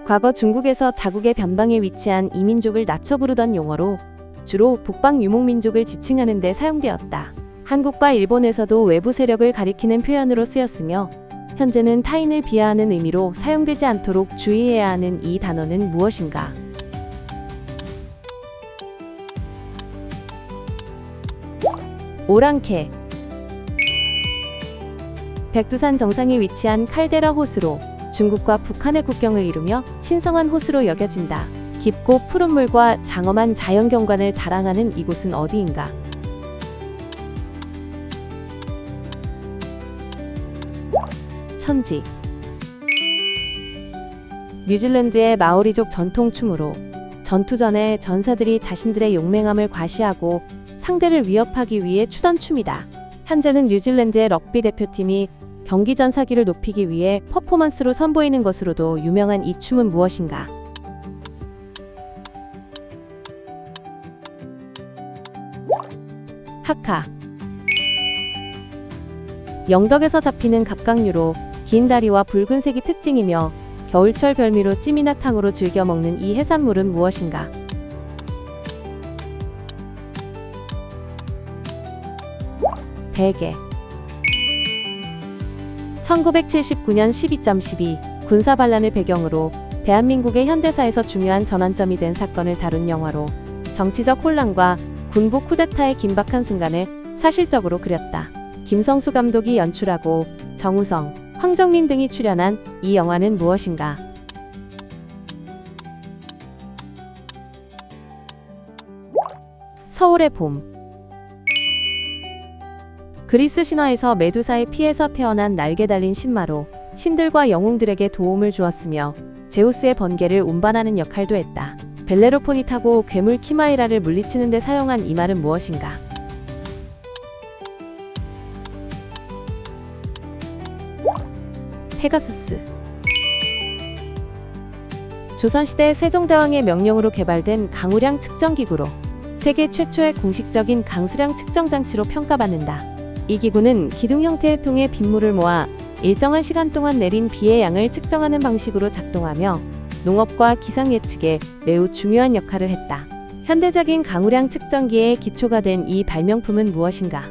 과거 중국에서 자국의 변방에 위치한 이민족을 낮춰 부르던 용어로 주로 북방 유목민족을 지칭하는 데 사용되었다. 한국과 일본에서도 외부 세력을 가리키는 표현으로 쓰였으며 현재는 타인을 비하하는 의미로 사용되지 않도록 주의해야 하는 이 단어는 무엇인가? 오랑캐. 백두산 정상에 위치한 칼데라 호수로 중국과 북한의 국경을 이루며 신성한 호수로 여겨진다. 깊고 푸른 물과 장엄한 자연경관을 자랑하는 이곳은 어디인가? 천지. 뉴질랜드의 마오리족 전통춤으로 전투 전에 전사들이 자신들의 용맹함을 과시하고 상대를 위협하기 위해 추던 춤이다. 현재는 뉴질랜드의 럭비 대표팀이 경기 전 사기를 높이기 위해 퍼포먼스로 선보이는 것으로도 유명한 이 춤은 무엇인가? 하카. 영덕에서 잡히는 갑각류로 긴 다리와 붉은색이 특징이며 겨울철 별미로 찜이나 탕으로 즐겨 먹는 이 해산물은 무엇인가? 대게. 1979년 12.12 군사 반란을 배경으로 대한민국의 현대사에서 중요한 전환점이 된 사건을 다룬 영화로 정치적 혼란과 군부 쿠데타의 긴박한 순간을 사실적으로 그렸다. 김성수 감독이 연출하고 정우성, 황정민 등이 출연한 이 영화는 무엇인가? 서울의 봄. 그리스 신화에서 메두사의 피에서 태어난 날개 달린 신마로 신들과 영웅들에게 도움을 주었으며 제우스의 번개를 운반하는 역할도 했다. 벨레로폰이 타고 괴물 키마이라를 물리치는 데 사용한 이 말은 무엇인가? 페가수스. 조선시대 세종대왕의 명령으로 개발된 강우량 측정기구로 세계 최초의 공식적인 강수량 측정 장치로 평가받는다. 이 기구는 기둥 형태의 통에 빗물을 모아 일정한 시간 동안 내린 비의 양을 측정하는 방식으로 작동하며 농업과 기상 예측에 매우 중요한 역할을 했다. 현대적인 강우량 측정기의 기초가 된 이 발명품은 무엇인가?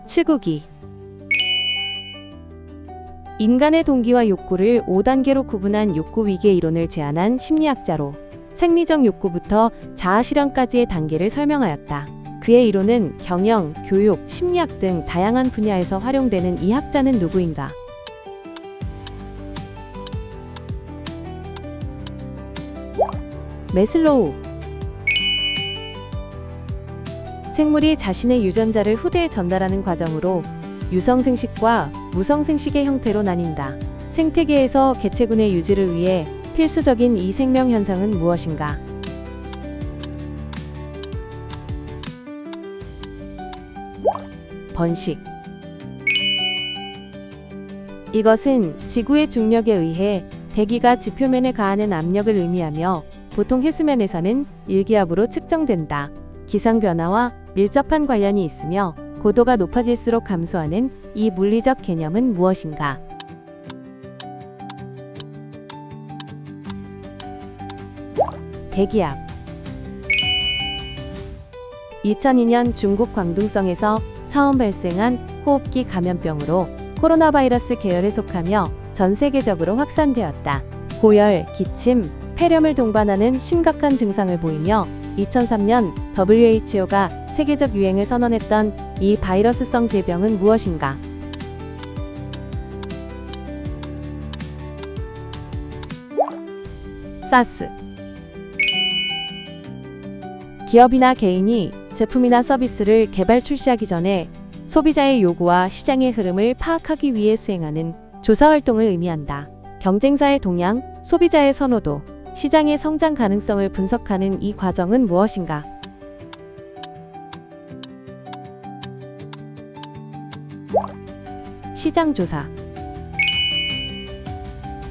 치구기. 인간의 동기와 욕구를 5단계로 구분한 욕구 위계 이론을 제안한 심리학자로 생리적 욕구부터 자아 실현까지의 단계를 설명하였다. 그의 이론은 경영, 교육, 심리학 등 다양한 분야에서 활용되는 이 학자는 누구인가? 매슬로우. 생물이 자신의 유전자를 후대에 전달하는 과정으로 유성생식과 무성생식의 형태로 나뉜다. 생태계에서 개체군의 유지를 위해 필수적인 이 생명 현상은 무엇인가? 번식. 이것은 지구의 중력에 의해 대기가 지표면에 가하는 압력을 의미하며 보통 해수면에서는 일기압으로 측정된다. 기상변화와 밀접한 관련이 있으며 고도가 높아질수록 감소하는 이 물리적 개념은 무엇인가? 대기압. 2002년 중국 광둥성에서 처음 발생한 호흡기 감염병으로 코로나 바이러스 계열에 속하며 전 세계적으로 확산되었다. 고열, 기침, 폐렴을 동반하는 심각한 증상을 보이며 2003년 WHO가 세계적 유행을 선언했던 이 바이러스성 질병은 무엇인가? 사스. 기업이나 개인이 제품이나 서비스를 개발 출시하기 전에 소비자의 요구와 시장의 흐름을 파악하기 위해 수행하는 조사 활동을 의미한다. 경쟁사의 동향, 소비자의 선호도, 시장의 성장 가능성을 분석하는 이 과정은 무엇인가? 시장 조사.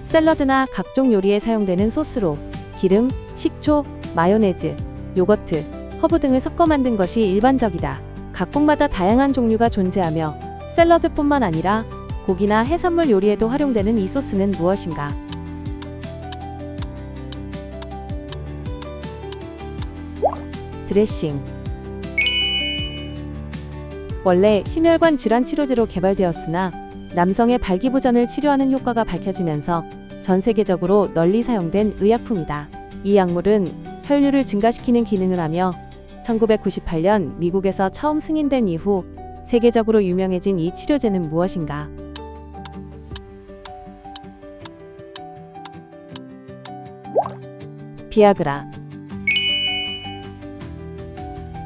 샐러드나 각종 요리에 사용되는 소스로 기름, 식초, 마요네즈, 요거트, 허브 등을 섞어 만든 것이 일반적이다. 각국마다 다양한 종류가 존재하며 샐러드뿐만 아니라 고기나 해산물 요리에도 활용되는 이 소스는 무엇인가? 드레싱. 원래 심혈관 질환 치료제로 개발되었으나 남성의 발기부전을 치료하는 효과가 밝혀지면서 전 세계적으로 널리 사용된 의약품이다. 이 약물은 혈류를 증가시키는 기능을 하며 1998년 미국에서 처음 승인된 이후 세계적으로 유명해진 이 치료제는 무엇인가? 비아그라.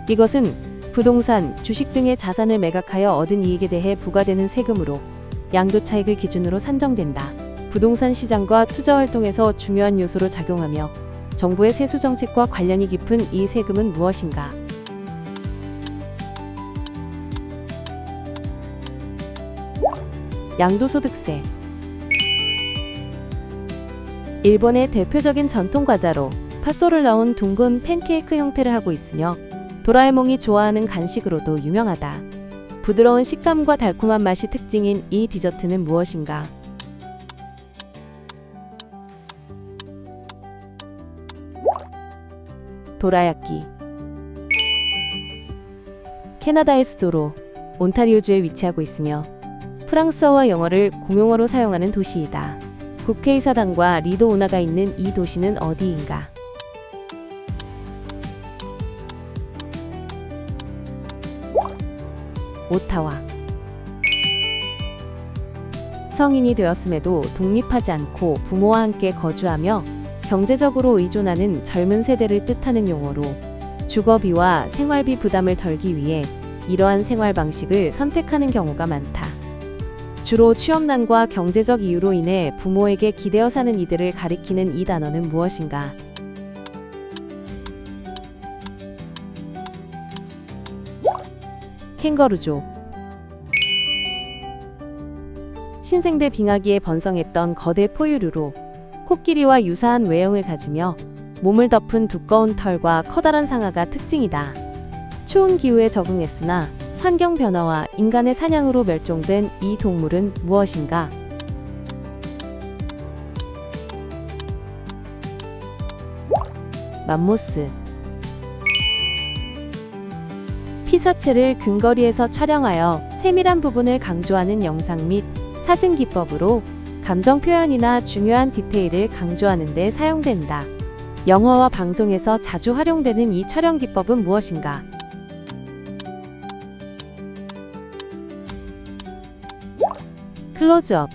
이것은 부동산, 주식 등의 자산을 매각하여 얻은 이익에 대해 부과되는 세금으로 양도 차익을 기준으로 산정된다. 부동산 시장과 투자 활동에서 중요한 요소로 작용하며 정부의 세수 정책과 관련이 깊은 이 세금은 무엇인가? 양도소득세. 일본의 대표적인 전통 과자로 팥소를 넣은 둥근 팬케이크 형태를 하고 있으며 도라에몽이 좋아하는 간식으로도 유명하다. 부드러운 식감과 달콤한 맛이 특징인 이 디저트는 무엇인가? 도라야끼. 캐나다의 수도로 온타리오주에 위치하고 있으며 프랑스어와 영어를 공용어로 사용하는 도시이다. 국회의사당과 리도 운하가 있는 이 도시는 어디인가? 오타와. 성인이 되었음에도 독립하지 않고 부모와 함께 거주하며 경제적으로 의존하는 젊은 세대를 뜻하는 용어로 주거비와 생활비 부담을 덜기 위해 이러한 생활 방식을 선택하는 경우가 많다. 주로 취업난과 경제적 이유로 인해 부모에게 기대어 사는 이들을 가리키는 이 단어는 무엇인가? 캥거루족. 신생대 빙하기에 번성했던 거대 포유류로 코끼리와 유사한 외형을 가지며 몸을 덮은 두꺼운 털과 커다란 상아가 특징이다. 추운 기후에 적응했으나 환경 변화와 인간의 사냥으로 멸종된 이 동물은 무엇인가? 맘모스. 피사체를 근거리에서 촬영하여 세밀한 부분을 강조하는 영상 및 사진 기법으로 감정 표현이나 중요한 디테일을 강조하는 데 사용된다. 영화와 방송에서 자주 활용되는 이 촬영 기법은 무엇인가? 클로즈업.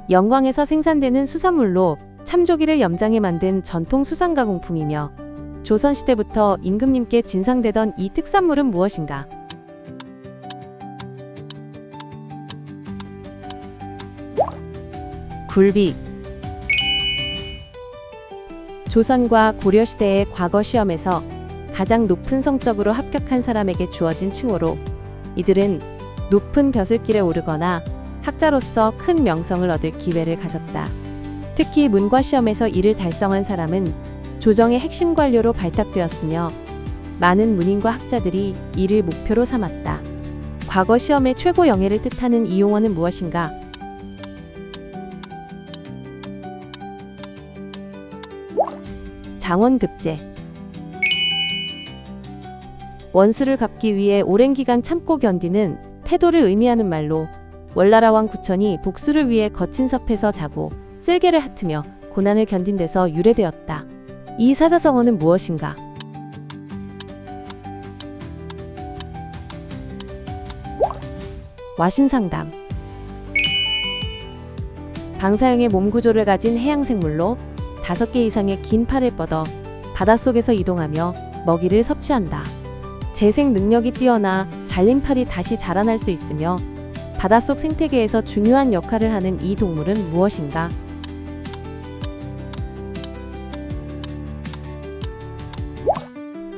영광에서 생산되는 수산물로 참조기를 염장해 만든 전통 수산 가공품이며 조선시대부터 임금님께 진상되던 이 특산물은 무엇인가? 굴비. 조선과 고려시대의 과거 시험에서 가장 높은 성적으로 합격한 사람에게 주어진 칭호로 이들은 높은 벼슬길에 오르거나 학자로서 큰 명성을 얻을 기회를 가졌다. 특히 문과 시험에서 이를 달성한 사람은 조정의 핵심 관료로 발탁되었으며 많은 문인과 학자들이 이를 목표로 삼았다. 과거 시험의 최고 영예를 뜻하는 이 용어는 무엇인가? 장원급제. 원수를 갚기 위해 오랜 기간 참고 견디는 태도를 의미하는 말로 월나라 왕 구천이 복수를 위해 거친 섭에서 자고 쓸개를 핥으며 고난을 견딘 데서 유래되었다. 이 사자성어는 무엇인가? 와신상담. 방사형의 몸 구조를 가진 해양생물로 5개 이상의 긴 팔을 뻗어 바닷속에서 이동하며 먹이를 섭취한다. 재생 능력이 뛰어나 잘린 팔이 다시 자라날 수 있으며 바닷속 생태계에서 중요한 역할을 하는 이 동물은 무엇인가?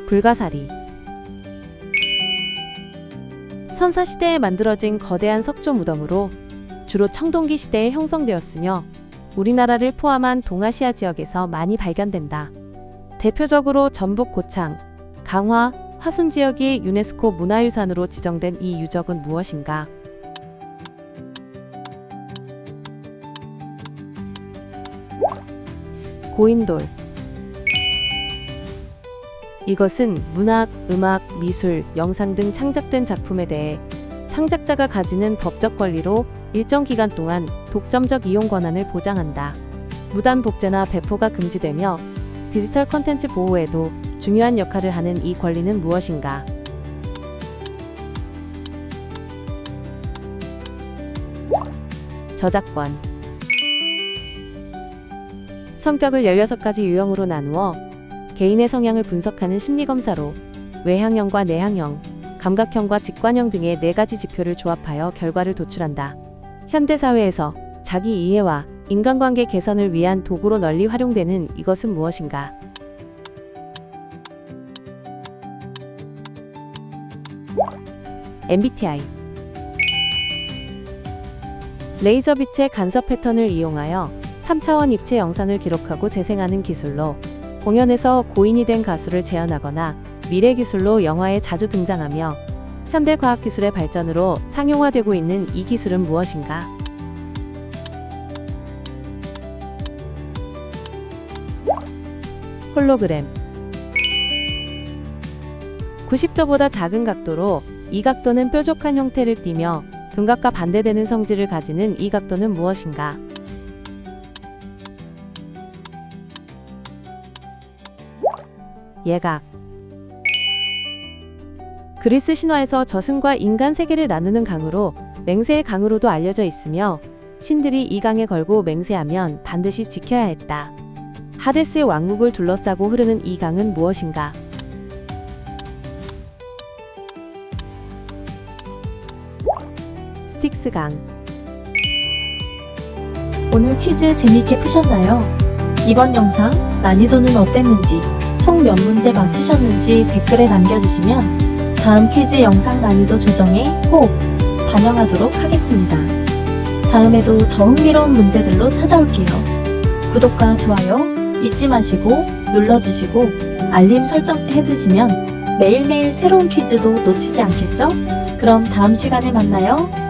불가사리. 선사시대에 만들어진 거대한 석조 무덤으로 주로 청동기 시대에 형성되었으며 우리나라를 포함한 동아시아 지역에서 많이 발견된다. 대표적으로 전북 고창, 강화, 파손 지역이 유네스코 문화유산으로 지정된 이 유적은 무엇인가? 고인돌. 이것은 문학, 음악, 미술, 영상 등 창작된 작품에 대해 창작자가 가지는 법적 권리로 일정 기간 동안 독점적 이용 권한을 보장한다. 무단 복제나 배포가 금지되며 디지털 콘텐츠 보호에도 중요한 역할을 하는 이 권리는 무엇인가? 저작권. 성격을 16가지 유형으로 나누어 개인의 성향을 분석하는 심리검사로 외향형과 내향형, 감각형과 직관형 등의 4가지 지표를 조합하여 결과를 도출한다. 현대사회에서 자기 이해와 인간관계 개선을 위한 도구로 널리 활용되는 이것은 무엇인가? MBTI. 레이저 빛의 간섭 패턴을 이용하여 3차원 입체 영상을 기록하고 재생하는 기술로 공연에서 고인이 된 가수를 재현하거나 미래 기술로 영화에 자주 등장하며 현대 과학기술의 발전으로 상용화되고 있는 이 기술은 무엇인가? 홀로그램. 90도보다 작은 각도로 이 각도는 뾰족한 형태를 띠며 둔각과 반대되는 성질을 가지는 이 각도는 무엇인가? 예각. 그리스 신화에서 저승과 인간 세계를 나누는 강으로 맹세의 강으로도 알려져 있으며 신들이 이 강에 걸고 맹세하면 반드시 지켜야 했다. 하데스의 왕국을 둘러싸고 흐르는 이 강은 무엇인가? 스틱스 강. 오늘 퀴즈 재미있게 푸셨나요? 이번 영상 난이도는 어땠는지, 총 몇 문제 맞추셨는지 댓글에 남겨주시면 다음 퀴즈 영상 난이도 조정에 꼭 반영하도록 하겠습니다. 다음에도 더 흥미로운 문제들로 찾아올게요. 구독과 좋아요 잊지 마시고 눌러주시고 알림 설정 해두시면 매일매일 새로운 퀴즈도 놓치지 않겠죠? 그럼 다음 시간에 만나요.